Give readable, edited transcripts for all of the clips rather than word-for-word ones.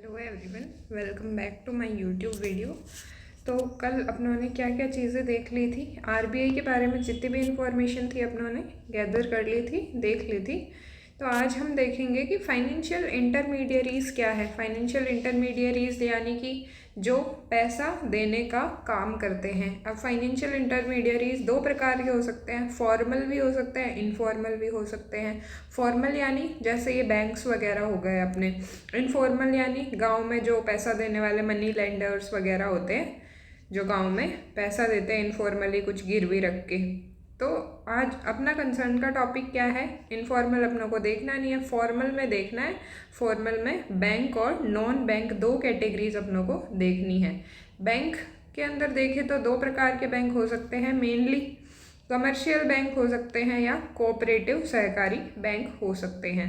Hello everyone, welcome back to my YouTube video. तो कल अपनों ने क्या क्या चीज़ें देख ली थी, आरबीआई के बारे में जितनी भी इंफॉर्मेशन थी अपनों ने गैदर कर ली थी, देख ली थी। तो आज हम देखेंगे कि फाइनेंशियल इंटरमीडियरीज़ क्या है। फाइनेंशियल इंटरमीडियरीज़ यानी कि जो पैसा देने का काम करते हैं। अब फाइनेंशियल इंटरमीडियरीज़ दो प्रकार के हो सकते हैं, फॉर्मल भी हो सकते हैं, इनफॉर्मल भी हो सकते हैं। फॉर्मल यानी जैसे ये बैंक्स वगैरह हो गए अपने। इनफॉर्मल यानी गांव में जो पैसा देने वाले मनी लेंडर्स वगैरह होते हैं, जो गांव में पैसा देते हैं इनफॉर्मली कुछ गिरवी रख के। तो आज अपना कंसर्न का टॉपिक क्या है, इनफॉर्मल अपनों को देखना नहीं है, फॉर्मल में देखना है। फॉर्मल में बैंक और नॉन बैंक दो कैटेगरीज अपनों को देखनी है। बैंक के अंदर देखें तो दो प्रकार के बैंक हो सकते हैं मेनली, कमर्शियल बैंक हो सकते हैं या कोऑपरेटिव सहकारी बैंक हो सकते हैं।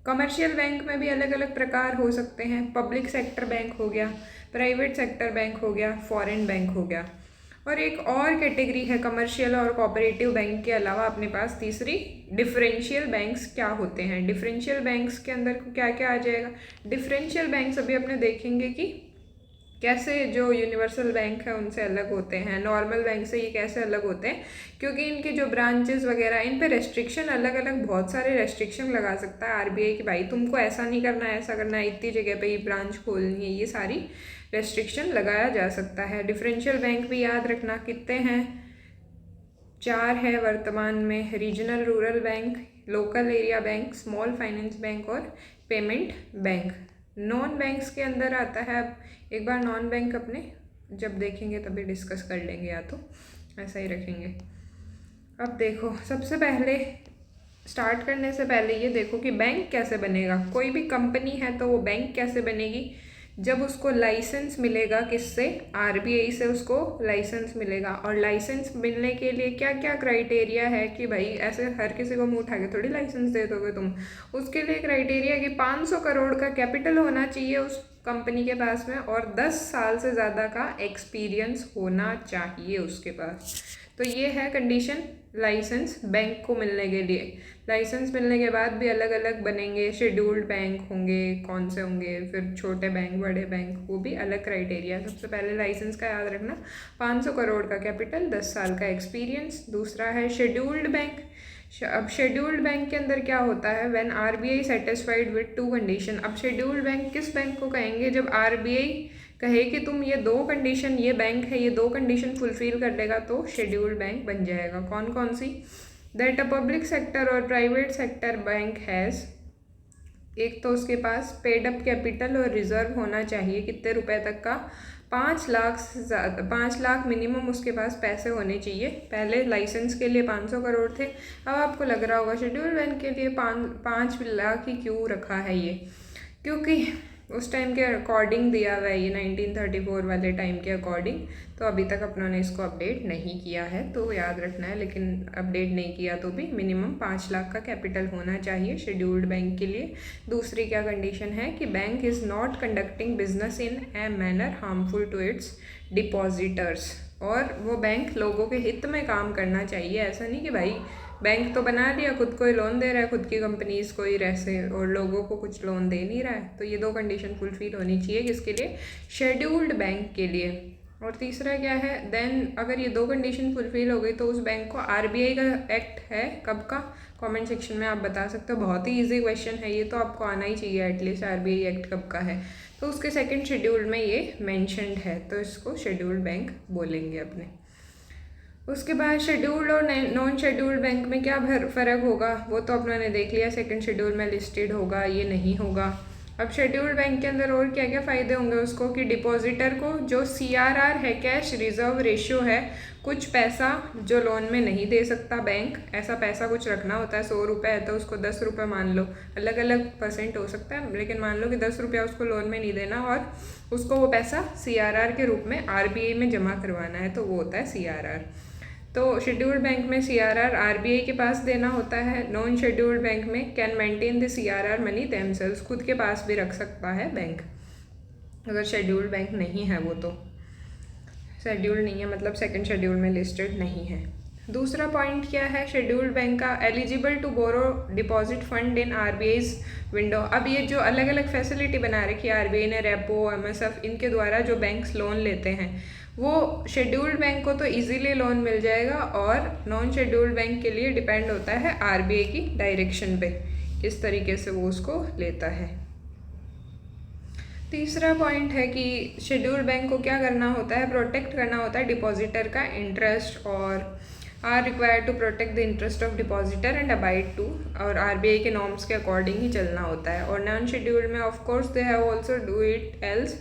कमर्शियल बैंक में भी अलग अलग प्रकार हो सकते हैं, पब्लिक सेक्टर बैंक हो गया, प्राइवेट सेक्टर बैंक हो गया, फॉरेन बैंक हो गया। और एक और कैटेगरी है कमर्शियल और कोऑपरेटिव बैंक के अलावा अपने पास तीसरी, डिफरेंशियल बैंक्स क्या होते हैं। डिफरेंशियल बैंक्स के अंदर क्या क्या आ जाएगा। डिफरेंशियल बैंक्स अभी अपने देखेंगे कि कैसे जो यूनिवर्सल बैंक है उनसे अलग होते हैं, नॉर्मल बैंक से ये कैसे अलग होते हैं, क्योंकि इनके जो ब्रांचेस वगैरह इन पे रेस्ट्रिक्शन अलग अलग बहुत सारे रेस्ट्रिक्शन लगा सकता है आरबीआई कि भाई तुमको ऐसा नहीं करना है, ऐसा करना है, इतनी जगह पे ही ब्रांच खोलनी है, ये सारी रेस्ट्रिक्शन लगाया जा सकता है। डिफरेंशियल बैंक भी याद रखना कितने हैं, 4 है वर्तमान में, regional rural bank, local area bank, small finance bank और पेमेंट बैंक। नॉन बैंक्स के अंदर आता है, अब एक बार नॉन बैंक अपने जब देखेंगे तभी डिस्कस कर लेंगे, या तो ऐसा ही रखेंगे। अब देखो, सबसे पहले स्टार्ट करने से पहले ये देखो कि बैंक कैसे बनेगा। कोई भी कंपनी है तो वो बैंक कैसे बनेगी, जब उसको लाइसेंस मिलेगा, किससे, आरबीआई से उसको लाइसेंस मिलेगा। और लाइसेंस मिलने के लिए क्या क्या क्राइटेरिया है कि भाई ऐसे हर किसी को मुंह उठा के थोड़ी लाइसेंस दे दोगे तुम। उसके लिए क्राइटेरिया कि 500 करोड़ का कैपिटल होना चाहिए उस कंपनी के पास में और 10 साल से ज़्यादा का एक्सपीरियंस होना चाहिए उसके पास। तो ये है कंडीशन लाइसेंस बैंक को मिलने के लिए। लाइसेंस मिलने के बाद भी अलग अलग बनेंगे, शेड्यूल्ड बैंक होंगे, कौन से होंगे, फिर छोटे बैंक, बड़े बैंक, वो भी अलग क्राइटेरिया। सबसे पहले लाइसेंस का याद रखना, 500 करोड़ का कैपिटल, 10 साल का एक्सपीरियंस। दूसरा है शेड्यूल्ड बैंक। अब शेड्यूल्ड बैंक के अंदर क्या होता है, when RBI satisfied with 2 condition. अब शेड्यूल्ड बैंक किस बैंक को कहेंगे, जब आरबीआई कहे कि तुम ये दो कंडीशन, ये बैंक है ये दो कंडीशन फुलफिल कर लेगा तो शेड्यूल्ड बैंक बन जाएगा। कौन कौन सी, दैट अ पब्लिक सेक्टर और प्राइवेट सेक्टर बैंक हैज़, एक तो उसके पास पेड अप कैपिटल और रिजर्व होना चाहिए कितने रुपए तक का, 5 लाख से ज़्यादा, 5 लाख मिनिमम उसके पास पैसे होने चाहिए। पहले लाइसेंस के लिए 500 करोड़ थे, अब आपको लग रहा होगा शेड्यूल बैंक के लिए 5 लाख ही क्यों रखा है ये, क्योंकि उस टाइम के अकॉर्डिंग दिया हुआ है ये 1934 वाले टाइम के अकॉर्डिंग। तो अभी तक अपनों ने इसको अपडेट नहीं किया है तो याद रखना है, लेकिन अपडेट नहीं किया तो भी मिनिमम 5 लाख का कैपिटल होना चाहिए शेड्यूल्ड बैंक के लिए। दूसरी क्या कंडीशन है कि bank is not conducting business in a manner harmful to its depositors. और वो बैंक लोगों के हित में काम करना चाहिए, ऐसा नहीं कि भाई बैंक तो बना लिया, खुद को ही लोन दे रहा है, खुद की कंपनीज को ही रहसे और लोगों को कुछ लोन दे नहीं रहा है। तो ये दो कंडीशन फुलफिल होनी चाहिए किसके लिए, शेड्यूल्ड बैंक के लिए। और तीसरा क्या है, देन अगर ये दो कंडीशन फुलफिल हो गई तो उस बैंक को आरबीआई का एक्ट है कब का, कमेंट सेक्शन में आप बता सकते हो। बहुत ही ईजी क्वेश्चन है ये, तो आपको आना ही चाहिए एटलीस्ट, आरबीआई एक्ट कब का है। तो उसके सेकेंड शेड्यूल में ये मैंशनड है, तो इसको शेड्यूल्ड बैंक बोलेंगे अपने। उसके बाद शेड्यूल्ड और नॉन शेड्यूल्ड बैंक में क्या फ़र्क होगा वो तो अपनों ने देख लिया, सेकंड शेड्यूल में लिस्टेड होगा, ये नहीं होगा। अब शेड्यूल्ड बैंक के अंदर और क्या क्या फ़ायदे होंगे उसको, कि डिपॉजिटर को जो सीआरआर है, कैश रिजर्व रेशियो है, कुछ पैसा जो लोन में नहीं दे सकता बैंक, ऐसा पैसा कुछ रखना होता है, 100 रुपये है तो उसको 10 रुपये मान लो, अलग अलग परसेंट हो सकता है, लेकिन मान लो कि 10 रुपया उसको लोन में नहीं देना और उसको वो पैसा सीआरआर के रूप में आरबीआई में जमा करवाना है, तो वो होता है सीआरआर। तो शेड्यूल्ड बैंक में सीआरआर आरबीआई के पास देना होता है, नॉन शेड्यूल्ड बैंक में can maintain the CRR money themselves, खुद के पास भी रख सकता है बैंक, अगर शेड्यूल्ड बैंक नहीं है वो तो, शेड्यूल्ड नहीं है मतलब सेकंड शेड्यूल में लिस्टेड नहीं है। दूसरा पॉइंट क्या है शेड्यूल्ड बैंक का, eligible to borrow deposit fund in RBI's window. अब ये जो अलग अलग फैसिलिटी बना रखी है आरबीआई ने, रेपो, एमएसएफ, इनके द्वारा जो बैंक्स लोन लेते हैं वो शेड्यूल्ड बैंक को तो इजीली लोन मिल जाएगा, और नॉन शेड्यूल्ड बैंक के लिए डिपेंड होता है आरबीआई की डायरेक्शन पे किस तरीके से वो उसको लेता है। तीसरा पॉइंट है कि शेड्यूल्ड बैंक को क्या करना होता है, प्रोटेक्ट करना होता है डिपॉजिटर का इंटरेस्ट, और are required to protect the interest of depositor and abide to, और आरबीआई के नॉर्म्स के अकॉर्डिंग ही चलना होता है। और नॉन शेड्यूल्ड में of course they have also do it else,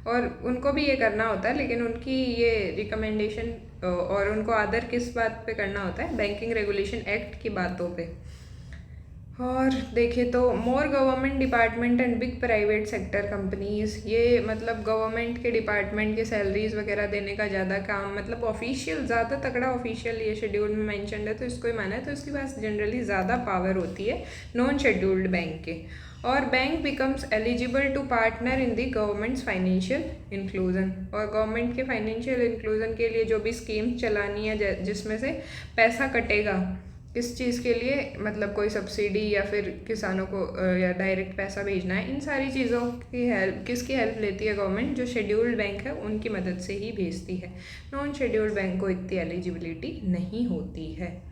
और उनको भी ये करना होता है, लेकिन उनकी ये रिकमेंडेशन और उनको आदर किस बात पे करना होता है, बैंकिंग रेगुलेशन एक्ट की बातों पे। और देखें तो more government department and big private sector companies, ये मतलब गवर्नमेंट के डिपार्टमेंट के सैलरीज वगैरह देने का ज़्यादा काम, मतलब ऑफिशियल ज़्यादा तगड़ा ऑफिशियल ये शेड्यूल में मेंशन्ड है तो इसको ही माना है, तो इसके पास जनरली ज़्यादा पावर होती है नॉन शेड्यूल्ड बैंक के। और bank becomes eligible to partner in the government's financial inclusion, और गवर्नमेंट के फाइनेंशियल इंक्लूजन के लिए जो भी स्कीम्स चलानी है जिसमें से पैसा कटेगा किस चीज़ के लिए, मतलब कोई सब्सिडी या फिर किसानों को या डायरेक्ट पैसा भेजना है, इन सारी चीज़ों की हेल्प किसकी हेल्प लेती है गवर्नमेंट, जो शेड्यूल्ड बैंक है उनकी मदद से ही भेजती है। नॉन शेड्यूल्ड बैंक को इतनी एलिजिबिलिटी नहीं होती है।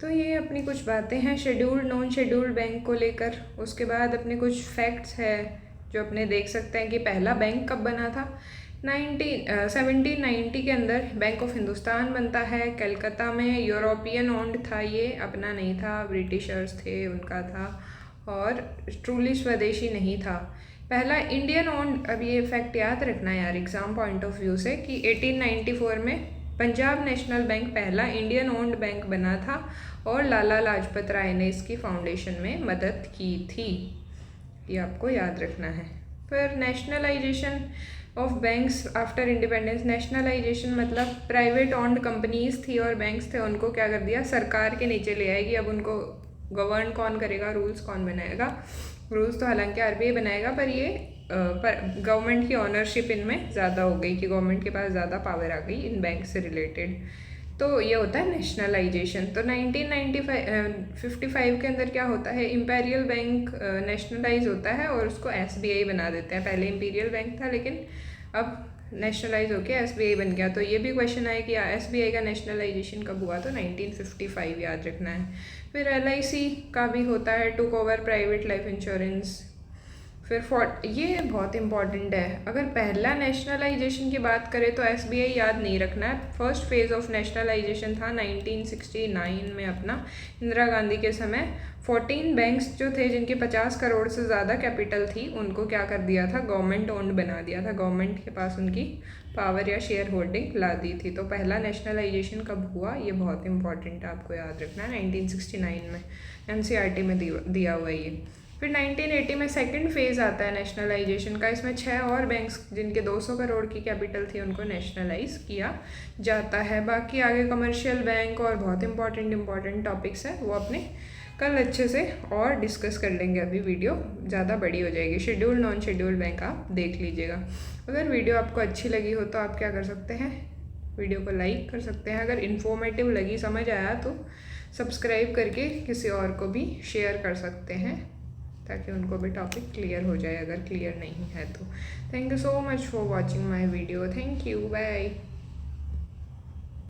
तो ये अपनी कुछ बातें हैं शेड्यूल्ड नॉन शेड्यूल्ड बैंक को लेकर। उसके बाद अपने कुछ फैक्ट्स है जो अपने देख सकते हैं कि पहला बैंक कब बना था। 1790 के अंदर बैंक ऑफ हिंदुस्तान बनता है कलकत्ता में। यूरोपियन ओन्ड था ये, अपना नहीं था, ब्रिटिशर्स थे उनका था, और ट्रूली स्वदेशी नहीं था। पहला इंडियन ओन्ड, अब ये फैक्ट याद रखना यार एग्ज़ाम पॉइंट ऑफ व्यू से, कि 1894 में पंजाब नेशनल बैंक पहला इंडियन ओन्ड बैंक बना था, और लाला लाजपत राय ने इसकी फाउंडेशन में मदद की थी, ये आपको याद रखना है। फिर nationalisation of banks after independence. Nationalisation मतलब प्राइवेट ओन्ड कंपनीज थी और बैंक्स थे, उनको क्या कर दिया, सरकार के नीचे ले आएगी। अब उनको गवर्न कौन करेगा, रूल्स कौन बनाएगा, रूल्स तो हालांकि आरबीआई बनाएगा, पर ये गवर्नमेंट की ऑनरशिप इनमें ज़्यादा हो गई कि गवर्नमेंट के पास ज़्यादा पावर आ गई इन बैंक से रिलेटेड, तो ये होता है नेशनलाइजेशन। तो 1955 के अंदर क्या होता है, इम्पेरियल बैंक नेशनलाइज होता है और उसको एसबीआई बना देते हैं। पहले इम्पीरियल बैंक था लेकिन अब नेशनलाइज होके एसबीआई बन गया। तो ये भी क्वेश्चन आया कि एसबीआई का नेशनलाइजेशन कब हुआ, तो 1955 याद रखना है। फिर एलआईसी का भी होता है, took over private life insurance. फिर ये बहुत इंपॉर्टेंट है, अगर पहला नेशनलाइजेशन की बात करें तो एसबीआई याद नहीं रखना है। फर्स्ट फेज़ ऑफ नेशनलाइजेशन था 1969 में अपना, इंदिरा गांधी के समय। 14 बैंक्स जो थे जिनके 50 करोड़ से ज़्यादा कैपिटल थी, उनको क्या कर दिया था, गवर्नमेंट ओन्ड बना दिया था, गवर्नमेंट के पास उनकी पावर या शेयर होल्डिंग ला दी थी। तो पहला नेशनलाइजेशन कब हुआ, ये बहुत इंपॉर्टेंट है, आपको याद रखना है। 1969 में एनसीईआरटी में दिया हुआ ये। फिर 1980 में सेकंड फेज़ आता है नेशनलाइजेशन का, इसमें 6 और बैंक्स जिनके 200 करोड़ की कैपिटल थी उनको नेशनलाइज किया जाता है। बाकी आगे कमर्शियल बैंक और बहुत इंपॉर्टेंट टॉपिक्स हैं, वो अपने कल अच्छे से और डिस्कस कर लेंगे। अभी वीडियो ज़्यादा बड़ी हो जाएगी। शेड्यूल्ड नॉन शेड्यूल्ड बैंक आप देख लीजिएगा। अगर वीडियो आपको अच्छी लगी हो तो आप क्या कर सकते हैं, वीडियो को लाइक कर सकते हैं। अगर इन्फॉर्मेटिव लगी, समझ आया तो सब्सक्राइब करके किसी और को भी शेयर कर सकते हैं ताकि उनको भी टॉपिक क्लियर हो जाए अगर क्लियर नहीं है तो। Thank you so much for watching my video. Thank you, bye.